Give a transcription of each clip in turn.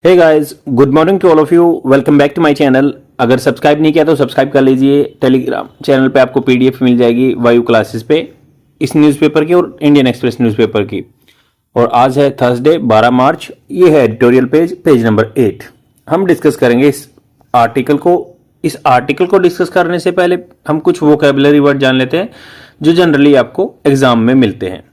Hey guys, good morning to all of you. Welcome back to my channel. अगर subscribe नहीं किया तो subscribe कर लीजिए। टेलीग्राम चैनल पे आपको पीडीएफ मिल जाएगी वायु क्लासेस पे, इस न्यूज़पेपर की और इंडियन एक्सप्रेस न्यूज़पेपर की। और आज है थर्सडे 12 मार्च। ये है एडिटोरियल पेज नंबर 8। हम डिस्कस करेंगे इस आर्टिकल को। इस आर्टिकल को डिस्कस करने से पहले हम कुछ वोकेबलरी वर्ड जान लेते हैं जो जनरली आपको एग्जाम में मिलते हैं।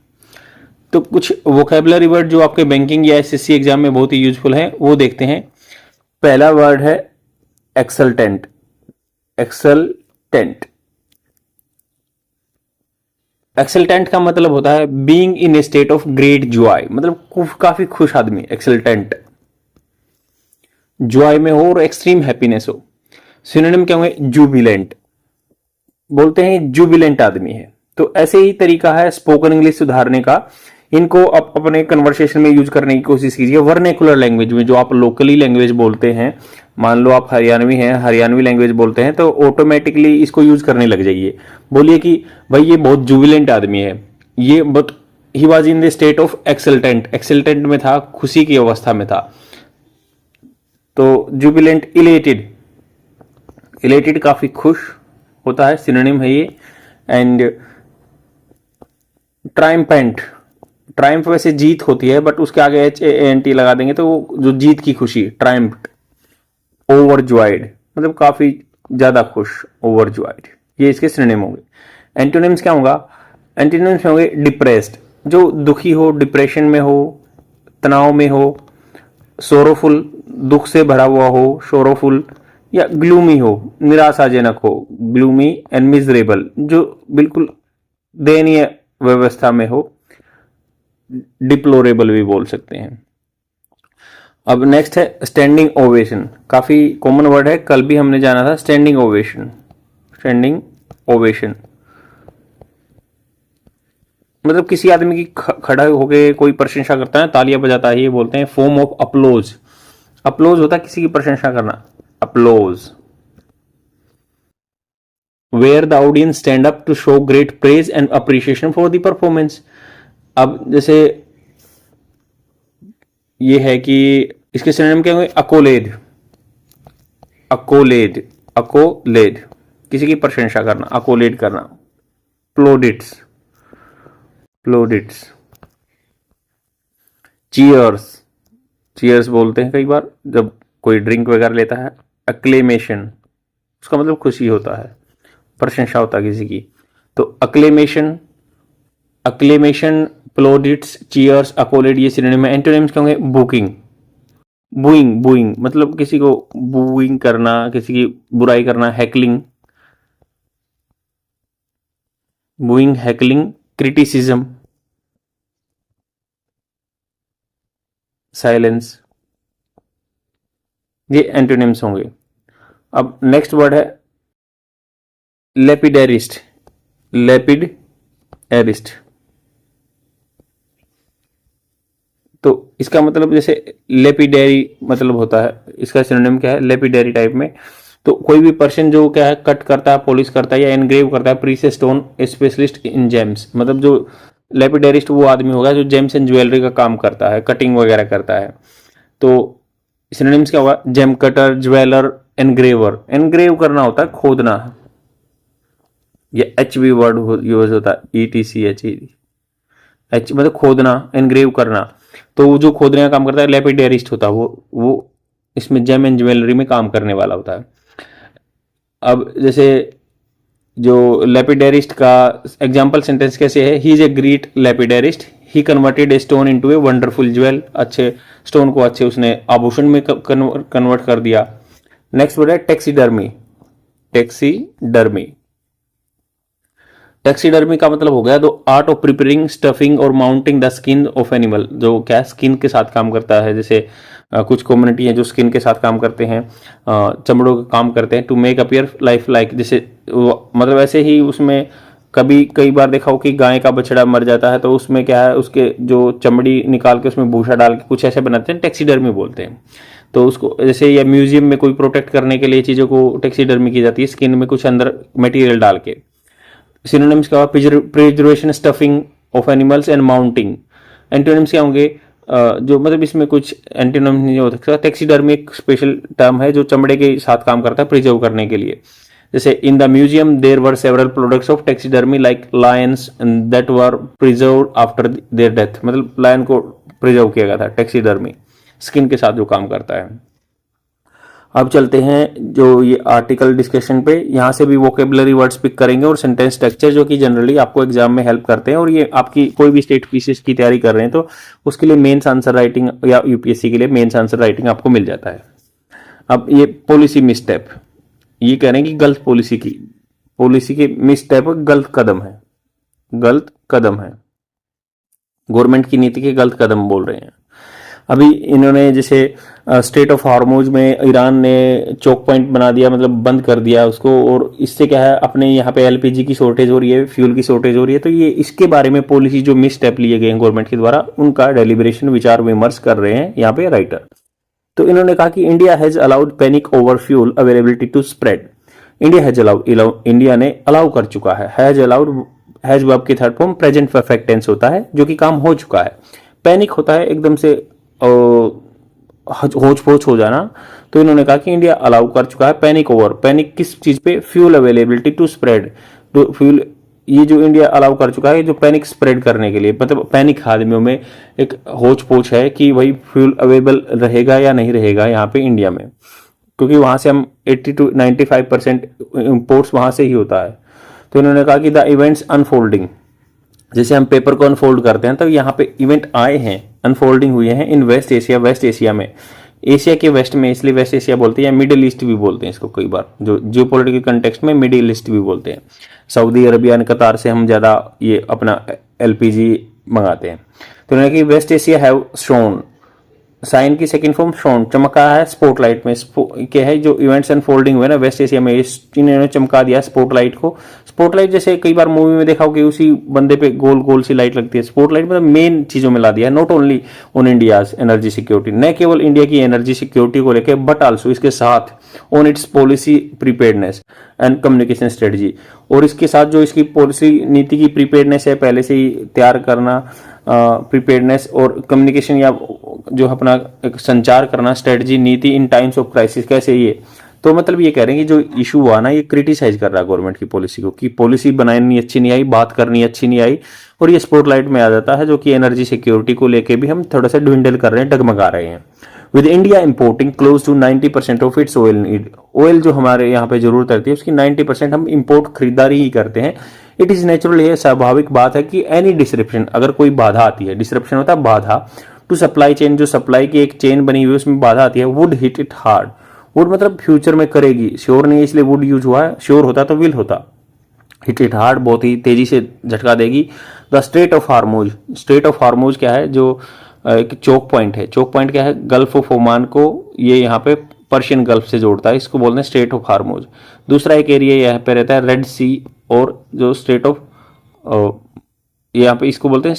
तो कुछ वोकेबलरी वर्ड जो आपके बैंकिंग या एसएससी एग्जाम में बहुत ही यूजफुल है वो देखते हैं। पहला वर्ड है एक्सल्टेंट। एक्सल्टेंट एक्सल्टेंट का मतलब होता है being in A state of great Joy, मतलब काफी खुश आदमी। एक्सल्टेंट जॉय में हो और एक्सट्रीम हैप्पीनेस हो। सिनोनिम क्या होंगे? जुबिलेंट। बोलते हैं जुबिलेंट आदमी है। तो ऐसे ही तरीका है स्पोकन इंग्लिश सुधारने का। इनको आप अपने कन्वर्सेशन में यूज करने की कोशिश कीजिए। वर्नेकुलर लैंग्वेज में जो आप लोकली लैंग्वेज बोलते हैं, मान लो आप हरियाणवी हैं, हरियाणवी लैंग्वेज बोलते हैं, तो ऑटोमेटिकली इसको यूज करने लग जाइए। बोलिए कि भाई ये बहुत जुबिलेंट आदमी है, ये बहुत he was in the state of exultant. Exultant में था, खुशी की अवस्था में था। तो जुबिलेंट, इलेटेड। इलेटेड काफी खुश होता है, सिनोनिम है ये। एंड ट्रायम्पेंट। ट्रायम्फ वैसे जीत होती है, बट उसके आगे HANT लगा देंगे तो जो जीत की खुशी, ट्रायम्फ। ओवरजॉयड मतलब काफी ज्यादा खुश, ओवरजॉयड। ये इसके सिनोनिम होंगे। एंटोनिम्स क्या होगा? एंटोनिम्स होंगे डिप्रेस्ड, जो दुखी हो, डिप्रेशन में हो, तनाव में हो। सोरोफुल, दुख से भरा हुआ हो, सोरोफुल। या ग्लूमी हो, निराशाजनक हो, ग्लूमी एंड मिजरेबल, जो बिल्कुल दयनीय व्यवस्था में हो। डिप्लोरेबल भी बोल सकते हैं। अब नेक्स्ट है स्टैंडिंग ओवेशन। काफी कॉमन वर्ड है, कल भी हमने जाना था। Standing ovation. स्टैंडिंग ओवेशन मतलब किसी आदमी की खड़ा होकर कोई प्रशंसा करता है, तालियां बजाता है, ये बोलते हैं फॉर्म ऑफ अपलोज। अपलोज होता है किसी की प्रशंसा करना, applause. Where the audience stand up to show great praise and appreciation for the performance. अब जैसे ये है कि इसके सिनोनिम क्या होंगे? अकोलेड। अकोलेड, अकोलेड किसी की प्रशंसा करना, अकोलेड करना। प्लोडिट्स, प्लोडिट्स। चीयर्स, चीयर्स बोलते हैं कई बार जब कोई ड्रिंक वगैरह लेता है। अक्लेमेशन, उसका मतलब खुशी होता है, प्रशंसा होता है किसी की। तो अक्लेमेशन, अक्लेमेशन, प्लोडिट्स, चीयर्स, अकोलेड, ये सिनोनिम है। एंटोनिम्स क्या होंगे? बुकिंग। बूइंग, बूइंग मतलब किसी को बूइंग करना, किसी की बुराई करना। Heckling, booing, heckling. Criticism, silence, ये एंटोनिम्स होंगे। अब नेक्स्ट वर्ड है लेपिडेरिस्ट। लेपिड एरिस्ट। तो इसका मतलब जैसे लेपिडेरी मतलब होता है, इसका सिनोनिम क्या है? लेपिडेरी टाइप में। तो कोई भी पर्सन जो क्या है, कट करता है, पॉलिश करता है या एनग्रेव करता है precious stone, specialist in James, मतलब जो लेपिडेरिस्ट वो आदमी होगा जो जेम्स एंड ज्वेलरी का काम करता है, कटिंग वगैरह करता है। तो सिनोनिम्स क्या होगा? Gem cutter, jeweller, engraver. Engrave करना होता है खोदना, ये HV वर्ड यूज होता है, ETCH। एच मतलब खोदना, एनग्रेव करना। तो जो खोदने का काम करता है लेपिडेरिस्ट होता है, वो इसमें जेम एंड ज्वेलरी में काम करने वाला होता है। अब जैसे जो लेपिडेरिस्ट का एग्जाम्पल सेंटेंस कैसे है? He is a great lapidarist, he converted a stone into a wonderful jewel. अच्छे स्टोन को अच्छे उसने आभूषण में कन्वर्ट कर दिया। नेक्स्ट वर्ड है टैक्सीडर्मी। टैक्सीडर्मी, टैक्सीडर्मी का मतलब हो गया the art of preparing, stuffing और mounting the skin of animal. जो क्या स्किन के साथ काम करता है, जैसे कुछ कम्युनिटी है जो स्किन के साथ काम करते हैं, चमड़ों का काम करते हैं। To make appear life like, जैसे मतलब ऐसे ही उसमें कभी कई बार देखा हो कि गाय का बछड़ा मर जाता है तो उसमें क्या है, उसके जो चमड़ी निकाल के उसमें भूसा डाल के कुछ ऐसे बनाते हैं, टैक्सीडर्मी बोलते हैं। तो उसको जैसे या म्यूजियम में कोई प्रोटेक्ट करने के लिए चीज़ों को टैक्सीडर्मी की जाती है, स्किन में कुछ अंदर मटेरियल डाल के। सिनोनिम्स क्या होगा? Preservation, stuffing of animals and mounting. Antonyms क्या होंगे? जो मतलब इसमें कुछ एंटीनोम नहीं हो सकता। टैक्सीडर्मी एक स्पेशल टर्म है जो चमड़े के साथ काम करता है प्रिजर्व करने के लिए। जैसे in the museum there were several products of taxidermy like Lions that were preserve after their death, मतलब लायन को प्रिजर्व किया गया था टैक्सीडर्मी, स्किन के साथ जो काम करता है। अब चलते हैं जो ये आर्टिकल डिस्कशन पे, यहाँ से भी वोकेबलरी वर्ड्स पिक करेंगे और सेंटेंस स्ट्रक्चर जो कि जनरली आपको एग्जाम में हेल्प करते हैं, और ये आपकी कोई भी स्टेट पीसीएस की तैयारी कर रहे हैं तो उसके लिए मेंस आंसर राइटिंग या यूपीएससी के लिए मेंस आंसर राइटिंग आपको मिल जाता है। अब ये पॉलिसी मिसस्टेप, ये कह रहे हैं कि गलत पॉलिसी की मिसस्टेप गलत कदम है, गलत कदम है, गवर्नमेंट की नीति के गलत कदम बोल रहे हैं। अभी इन्होंने जैसे स्टेट ऑफ हार्मोज में ईरान ने चोक पॉइंट बना दिया, मतलब बंद कर दिया उसको, और इससे क्या है अपने यहाँ पे एलपीजी की शॉर्टेज हो रही है, फ्यूल की शॉर्टेज हो रही है। तो ये इसके बारे में पॉलिसी जो मिस स्टेप लिए गए हैं गवर्नमेंट के द्वारा, उनका डेलिब्रेशन विचार विमर्श कर रहे हैं यहाँ पे राइटर। तो इन्होंने कहा कि India has allowed panic over fuel availability to spread. India ने अलाउ कर चुका है, हैज अलाउड, हैज वर्ब की third form present perfect tense होता है, जो कि काम हो चुका है। पैनिक होता है एकदम से होच पोच हो जाना। तो इन्होंने कहा कि इंडिया अलाउ कर चुका है पैनिक ओवर, पैनिक किस चीज पे, फ्यूल अवेलेबिलिटी टू स्प्रेड, तो फ्यूल ये जो इंडिया अलाउ कर चुका है जो पैनिक स्प्रेड करने के लिए, मतलब पैनिक आदमियों में एक होच पोच है कि भाई फ्यूल अवेलेबल रहेगा या नहीं रहेगा यहाँ पे इंडिया में, क्योंकि वहां से हम 80 to 95% इम्पोर्ट्स वहां से ही होता है। तो इन्होंने कहा कि द इवेंट्स अनफोल्डिंग, जैसे हम पेपर को अनफोल्ड करते हैं तो यहाँ पे इवेंट आए हैं, अनफोल्डिंग हुए हैं इन वेस्ट एशिया, वेस्ट एशिया में, एशिया के वेस्ट में, इसलिए वेस्ट एशिया बोलते हैं, या मिडिल ईस्ट भी बोलते हैं इसको कई बार, जो जियोपॉलिटिकल कंटेक्स्ट में मिडिल ईस्ट भी बोलते हैं। सऊदी अरबिया और कतार से हम ज़्यादा ये अपना एलपीजी मंगाते हैं। तो उन्होंने कि West Asia have shone, shine की सेकंड फॉर्म शोन, चमका है स्पॉटलाइट में, क्या है जो इवेंट्स अनफोल्डिंग हुए ना वेस्ट एशिया में, इन्होंने चमका दिया स्पॉटलाइट को। स्पॉटलाइट जैसे कई बार मूवी में देखा हो कि उसी बंदे पे गोल गोल सी लाइट लगती है, स्पॉटलाइट मतलब मेन चीजों में ला दिया, not only on India's energy security, न केवल इंडिया की एनर्जी सिक्योरिटी को लेकर बट आल्सो इसके साथ on its policy preparedness and communication strategy, और इसके साथ जो इसकी पॉलिसी नीति की प्रीपेयर्डनेस है, पहले से ही तैयार करना, प्रिपेयर्डनेस और कम्युनिकेशन या जो अपना एक संचार करना, स्ट्रेटजी, नीति इन टाइम्स ऑफ क्राइसिस, कैसे ये, तो मतलब ये कह रहे हैं कि जो इशू हुआ ना, ये क्रिटिसाइज कर रहा है गवर्नमेंट की पॉलिसी को कि पॉलिसी बनानी अच्छी नहीं आई, बात करनी अच्छी नहीं आई, और ये स्पॉटलाइट में आ जाता है, जो कि एनर्जी सिक्योरिटी को लेके भी हम थोड़ा सा ड्विंडल कर रहे हैं, डगमगा रहे हैं। With India importing close to 90% of its oil need, oil जो हमारे यहाँ पे जरूरत रहती है उसकी 90% हम इंपोर्ट खरीदारी ही करते हैं। इट इज नेचुरल, ये स्वाभाविक बात है कि एनी डिसरप्शन, अगर कोई बाधा आती है, डिसरप्शन होता है बाधा, टू सप्लाई चेन, जो सप्लाई की एक चेन बनी हुई है उसमें बाधा आती है, would hit it hard, would मतलब फ्यूचर में करेगी, श्योर नहीं है इसलिए वुड यूज हुआ है, श्योर होता तो विल होता, हिट इट हार्ड बहुत ही तेजी से झटका देगी। The straight of हार्मोज, straight of हार्मोज क्या है, जो एक चोक पॉइंट है, चोक पॉइंट क्या है, गल्फ ऑफ ओमान को ये यहाँ पे पर्शियन गल्फ से जोड़ता है, इसको बोलते हैं स्ट्रेट ऑफ हार्मोज। दूसरा एक एरिया यहाँ पे रहता है रेड सी, और जो स्ट्रेट ऑफ यहाँ पे इसको बोलते हैं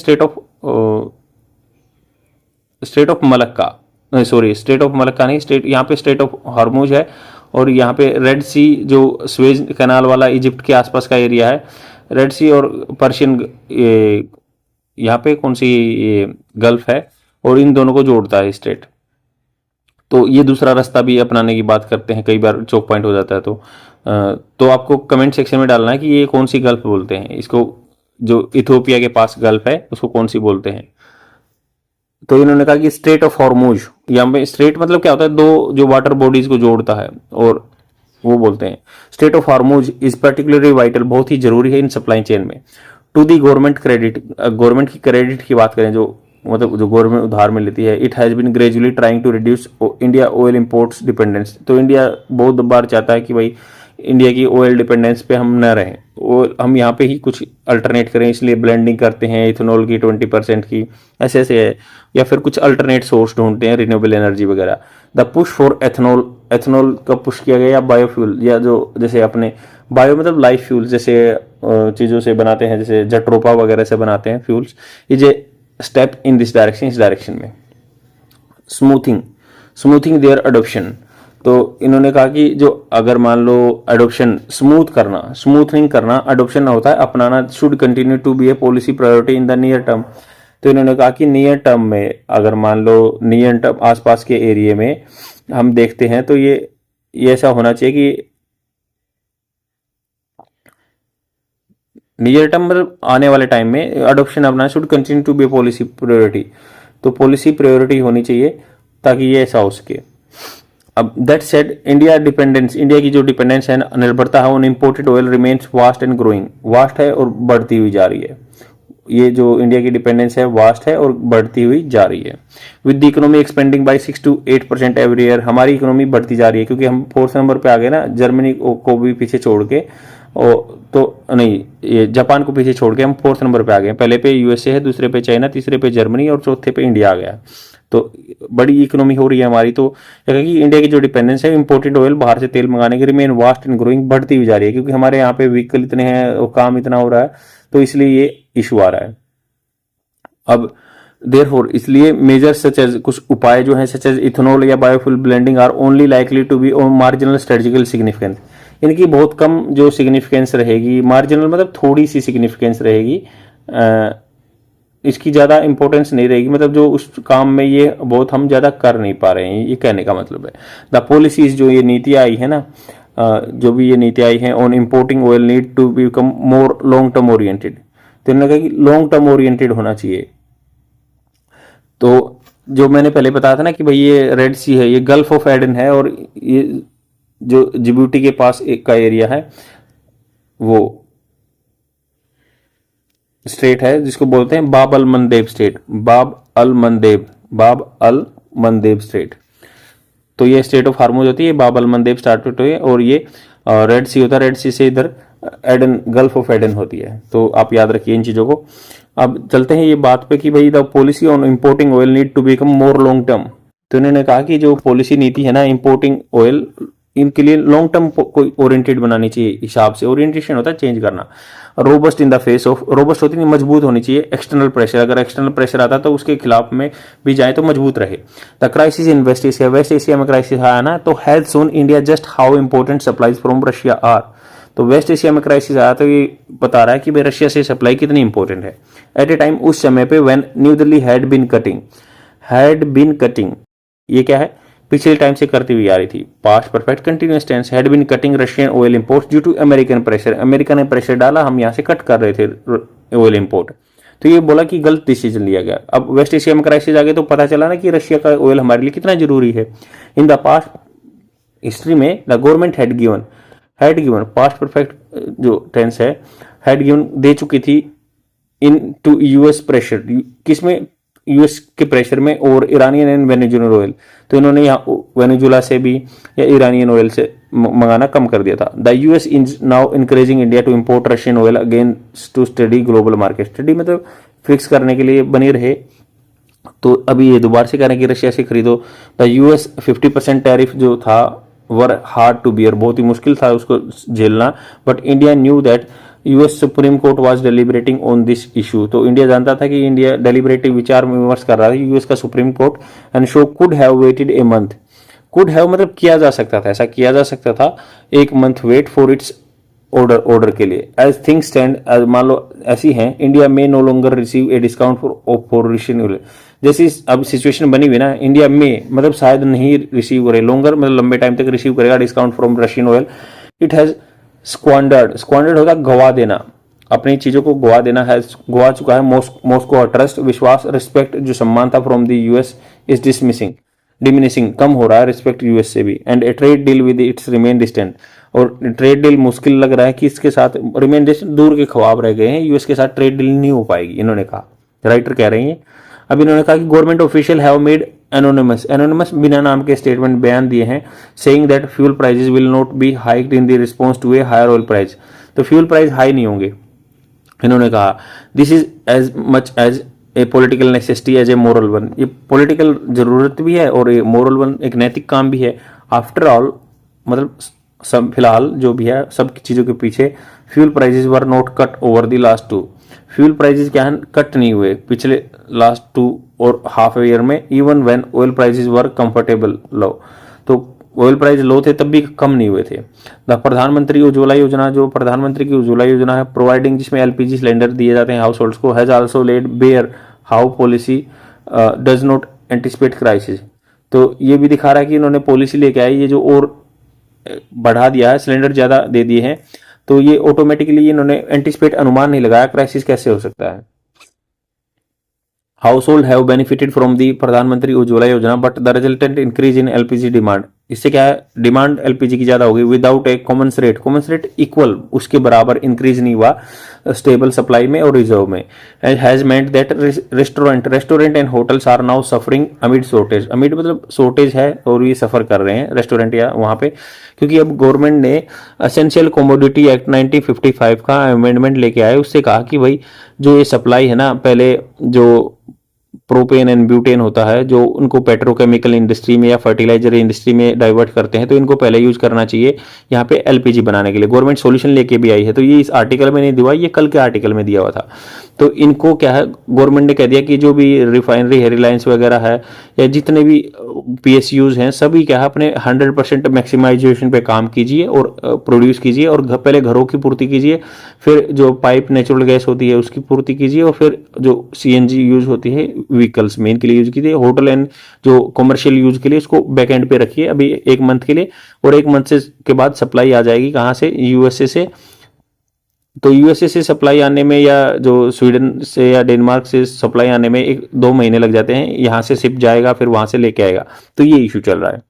Strait of Malacca, sorry straight of Malacca नहीं, स्ट्रेट यहाँ पे स्ट्रेट ऑफ हार्मोज है, और यहाँ पे रेड सी जो स्वेज कैनाल वाला इजिप्ट के आसपास का एरिया है, रेड सी और पर्शियन यहाँ पे कौन सी गल्फ है, और इन दोनों को जोड़ता है स्ट्रेट। तो ये दूसरा रास्ता भी अपनाने की बात करते हैं, कई बार चोक पॉइंट हो जाता है। तो आपको कमेंट सेक्शन में डालना है कि ये कौन सी गल्फ बोलते हैं, इसको जो इथियोपिया के पास गल्फ है उसको कौन सी बोलते हैं। तो इन्होंने कहा कि स्ट्रेट ऑफ हॉर्मुज, यहाँ पे स्ट्रेट मतलब क्या होता है, दो जो वाटर बॉडीज को जोड़ता है, और वो बोलते हैं Strait of Hormuz is particularly vital, बहुत ही जरूरी है इन सप्लाई चेन में। To the government credit, government की क्रेडिट की बात करें, जो मतलब जो गवर्नमेंट उधार में लेती है, it has been gradually trying to reduce India oil imports dependence. तो इंडिया बहुत बार चाहता है कि भाई इंडिया की ऑयल डिपेंडेंस पे हम न रहें, और हम यहाँ पे ही कुछ अल्टरनेट करें, इसलिए ब्लेंडिंग करते हैं इथेनॉल की 20% की, ऐसे ऐसे है, या फिर कुछ अल्टरनेट सोर्स ढूंढते हैं, रिन्यूएबल एनर्जी वगैरह। The push for ethanol, ethanol का पुश किया गया, या बायोफ्यूल, या जो जैसे अपने बायो मतलब लाइफ फ्यूल जैसे चीज़ों से बनाते हैं, जैसे जट्रोपा वगैरह से बनाते हैं फ्यूल्स, ये स्टेप इन दिस डायरेक्शन, इस डायरेक्शन में। स्मूथिंग देयर अडोप्शन, तो इन्होंने कहा कि जो अगर मान लो अडोप्शन स्मूथ करना, स्मूथनिंग करना अडोप्शन ना होता है अपनाना, should continue to be a policy priority in the near term. तो इन्होंने कहा कि नियर टर्म में, अगर मान लो नियर टर्म आसपास के एरिया में हम देखते हैं तो ये ऐसा होना चाहिए कि नियर टर्म मतलब आने वाले टाइम में अडोप्शन अपना should continue to be policy priority, तो पॉलिसी प्रायोरिटी होनी चाहिए ताकि ये ऐसा हो सके। अब that said India dependence, India की जो डिपेंडेंस है, निर्भरता है on imported oil remains vast and growing, vast है और बढ़ती हुई जा रही है। ये जो इंडिया की डिपेंडेंस है वास्ट है और बढ़ती हुई जा रही है। With the economy expanding by 6 to 8% every year, हमारी इकोनॉमी बढ़ती जा रही है क्योंकि हम 4th नंबर पे आ गए ना, जर्मनी को भी पीछे छोड़ के, तो नहीं, ये जापान को पीछे छोड़ के हम 4th नंबर पे आ गए। पहले पे यूएसए है, दूसरे पे चाइना, तीसरे पे जर्मनी और चौथे पे इंडिया आ गया। तो बड़ी इकोनॉमी हो रही है हमारी। तो कि इंडिया की जो डिपेंडेंस है इंपोर्टेड ऑयल, बाहर से तेल मंगाने की, रिमेन वास्ट एंड ग्रोइंग, बढ़ती हुई जा रही है क्योंकि हमारे यहाँ पे व्हीकल इतने हैं और काम इतना हो रहा है, तो इसलिए ये इशू आ रहा है। अब देयरफॉर इसलिए मेजर सच एज, कुछ उपाय जो हैं सच एज इथेनॉल या biofuel blending are only likely to be on marginal strategical significance, इनकी बहुत कम जो सिग्निफिकेंस रहेगी, मार्जिनल मतलब थोड़ी सी सिग्निफिकेंस रहेगी, इसकी ज़्यादा इंपॉर्टेंस नहीं रहेगी, मतलब जो उस काम में ये बहुत हम ज़्यादा कर नहीं पा रहे हैं, ये कहने का मतलब है। द पॉलिसीज, जो ये नीति आई है ना, जो भी ये नीति आई है on importing oil need to become more long term oriented, तो इन्होंने कहा कि लॉन्ग टर्म ओरिएंटेड होना चाहिए। तो जो मैंने पहले बताया था ना कि भाई ये रेड सी है, ये गल्फ ऑफ एडन है, और ये जो जिबूटी के पास एक का एरिया है वो स्टेट है जिसको बोलते हैं बाब अल मंदेब स्टेट, बाब अल मंदेब स्टेट। तो ये स्टेट ऑफ हार्मोज होती है, बाब अल मंदेब स्टार्ट हुई है, और ये रेड सी होता है, रेड सी से इधर एडन, गल्फ ऑफ एडन होती है। तो आप याद रखिए इन चीजों को। अब चलते हैं ये बात पे कि भाई the policy on importing oil need to become more long term, तो इन्होंने कहा कि जो पॉलिसी नीति है ना इंपोर्टिंग ऑयल, इनके लिए लॉन्ग टर्म कोई ओरिएंटेड बनानी चाहिए, हिसाब से ओरिएंटेशन होता है चेंज करना। Robust in the face of, robust होती है मजबूत होनी चाहिए, एक्सटर्नल प्रेशर, अगर एक्सटर्नल प्रेशर आता है तो उसके खिलाफ में भी जाए तो मजबूत रहे। The crisis in West Asia, West Asia में क्राइसिस आया ना, तो has shown India just how important supplies from Russia are, तो वेस्ट एशिया में क्राइसिस आया तो ये बता रहा है कि भाई रशिया से सप्लाई कितनी इंपॉर्टेंट है। एट ए टाइम, उस समय पे when New Delhi had been cutting, ये क्या है, पिछले टाइम से करती हुई आ रही थी, past perfect continuous tense, had been cutting Russian oil imports due to American pressure, America ने प्रेशर डाला, हम यहाँ से कट कर रहे थे ऑयल इंपोर्ट, तो ये बोला कि गलत डिसीजन लिया गया। अब वेस्ट एशिया में क्राइसिस आ गए तो पता चला ना कि रशिया का ऑयल हमारे लिए कितना जरूरी है। इन द पास्ट हिस्ट्री में the government had given, past perfect जो टेंस है, हैड गिवन दे चुकी थी इन टू यूएस प्रेशर, किसमें, यूएस के प्रेशर में, और ईरानियन एंड वेनेजुएलन ऑयल, तो इन्होंने यहाँ वेनेजुला से भी या ईरानियन ऑयल से मंगाना कम कर दिया था। The US is now encouraging India to import Russian oil again to steady global market, steady मतलब फिक्स करने के लिए बनी रहे, तो अभी ये दोबारा से कह रहे हैं कि रशिया से खरीदो। द यूएस 50% टैरिफ जो था वर हार्ड टू बियर, बहुत ही मुश्किल था उसको झेलना, but India knew that US supreme court was deliberating on this issue, तो इंडिया जानता था कि इंडिया डेलिब्रेटिव विचार विमर्श कर रहा था यूएस का supreme court, and show could have waited a month, could have मतलब किया जा सकता था, ऐसा किया जा सकता था, एक month wait for its order के लिए। एज थिंग्स स्टैंड, मान लो ऐसी हैं, इंडिया में no longer receive a discount for Russian oil, जैसी अब सिचुएशन बनी हुई ना, इंडिया में मतलब शायद नहीं रिसीव करे, लॉन्गर मतलब लंबे टाइम तक रिसीव करेगा discount from Russian oil. It has squandered होता गवा देना, अपनी चीजों को गवा देना है, गवा चुका है। मॉस्को का ट्रस्ट, विश्वास, रिस्पेक्ट जो सम्मान था from the US is diminishing, कम हो रहा है रिस्पेक्ट यूएस से भी। And a trade deal with its remain distant, और ट्रेड डील मुश्किल लग रहा है कि इसके साथ रिमेन डिस्टेंट, दूर के ख्वाब रह गए हैं, यूएस के साथ ट्रेड डील नहीं हो पाएगी, इन्होंने कहा, राइटर कह रही हैं। अब इन्होंने कहा कि government official have made anonymous बिना नाम के स्टेटमेंट बयान दिए हैं, saying that fuel prices will not be hiked in the response to a higher oil price, तो फ्यूल प्राइस हाई नहीं होंगे। इन्होंने कहा this is as much as a political necessity as a moral one, ये political जरूरत भी है और ये मोरल वन एक नैतिक काम भी है। आफ्टर ऑल मतलब सब फिलहाल जो भी है सब चीजों के पीछे fuel prices were not cut over the last two, fuel prices क्या है कट नहीं हुए पिछले लास्ट 2 और हाफ ईयर में, even when oil prices were comfortable low, तो ऑयल प्राइस लो थे तब भी कम नहीं हुए थे। द प्रधानमंत्री उज्ज्वला योजना, जो प्रधानमंत्री की उज्ज्वला योजना है प्रोवाइडिंग, जिसमें एलपीजी सिलेंडर दिए जाते हैं हाउस होल्ड्स को, has also laid bare how policy does not anticipate crisis. तो ये भी दिखा रहा है कि इन्होंने पॉलिसी लेके आई ये जो और बढ़ा दिया है, सिलेंडर ज़्यादा दे दिए हैं, तो ये ऑटोमेटिकली इन्होंने एंटिसिपेट अनुमान नहीं लगाया क्राइसिस कैसे हो सकता है। House hold have benefited from the प्रधानमंत्री उज्ज्वला योजना but the resultant increase in LPG demand. इससे क्या है, डिमांड एलपीजी की ज्यादा होगी विदाउट ए कॉमन्सरेट इक्वल, उसके बराबर इंक्रीज नहीं हुआ स्टेबल सप्लाई में और रिजर्व में। Has meant that restaurant and hotels are now suffering amid shortage. Amid मतलब शॉर्टेज है और ये सफर कर रहे हैं रेस्टोरेंट या वहां पे, क्योंकि अब गवर्नमेंट ने एसेंशियल कमोडिटी एक्ट 1955 का अमेंडमेंट लेके आए। उससे कहा कि भाई जो ये सप्लाई है ना, पहले जो प्रोपेन एंड ब्यूटेन होता है जो उनको पेट्रोकेमिकल इंडस्ट्री में या फर्टिलाइजर इंडस्ट्री में डाइवर्ट करते हैं, तो इनको पहले यूज करना चाहिए यहाँ पे एलपीजी बनाने के लिए। गवर्नमेंट सॉल्यूशन लेके भी आई है, तो ये इस आर्टिकल में नहीं दिया, ये कल के आर्टिकल में दिया हुआ था। तो इनको क्या है, गवर्नमेंट ने कह दिया कि जो भी रिफाइनरी है, रिलायंस वगैरह है या जितने भी पीएसयूज हैं, सभी क्या है अपने 100% मैक्सिमाइजेशन पे काम कीजिए और प्रोड्यूस कीजिए और पहले घरों की पूर्ति कीजिए, फिर जो पाइप नेचुरल गैस होती है उसकी पूर्ति कीजिए और फिर जो सीएनजी यूज होती है व्हीकल्स में इनके लिए यूज कीजिए। होटल एंड जो कमर्शियल यूज के लिए इसको बैक एंड पे रखिए अभी 1 मंथ के लिए, और 1 मंथ से के बाद सप्लाई आ जाएगी कहाँ से, यूएसए से। तो यूएसए से सप्लाई आने में या जो स्वीडन से या डेनमार्क से सप्लाई आने में 1-2 महीने लग जाते हैं, यहाँ से शिप जाएगा फिर वहां से लेके आएगा, तो ये इशू चल रहा है।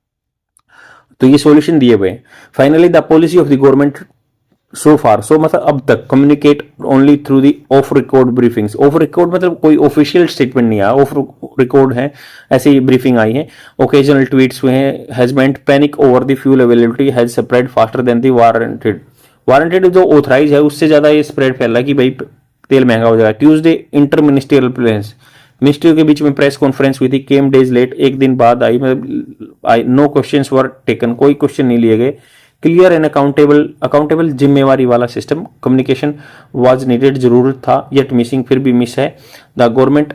तो ये सॉल्यूशन दिए हुए हैं। Finally the policy of the government so far, so मतलब अब तक communicate only through the off record briefings. Off record मतलब कोई ऑफिशियल स्टेटमेंट नहीं आया, ऑफ रिकॉर्ड है, ऐसे ही ब्रीफिंग आई है, ओकेजनल ट्वीट्स हुए हैं। Has meant panic over the fuel availability has spread faster than the warranted जो ऑथराइज है उससे ज्यादा ये स्प्रेड फैल रहा है कि भाई तेल महंगा हो जाएगा। ट्यूसडे इंटर मिनिस्ट्रियल प्लेन्स, मिनिस्ट्रियों के बीच में प्रेस कॉन्फ्रेंस हुई थी, केम डेज लेट, एक दिन बाद आई, मतलब नो क्वेश्चंस वर टेकन, कोई क्वेश्चन नहीं लिए गए। क्लियर एंड अकाउंटेबल जिम्मेवारी वाला सिस्टम, कम्युनिकेशन वाज नीडेड, जरूरत था येट मिसिंग, फिर भी मिस है। The government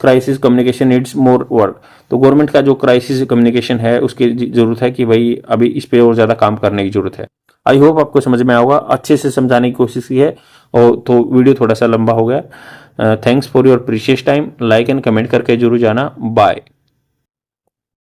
crisis communication needs more work. तो गवर्नमेंट का जो क्राइसिस कम्युनिकेशन है उसकी जरूरत है कि भाई अभी इस पे और ज्यादा काम करने की जरूरत है। आई होप आपको समझ में आया होगा, अच्छे से समझाने की कोशिश की है और तो वीडियो थोड़ा सा लंबा हो गया। Thanks for your precious time, like and comment करके जरूर जाना। बाय।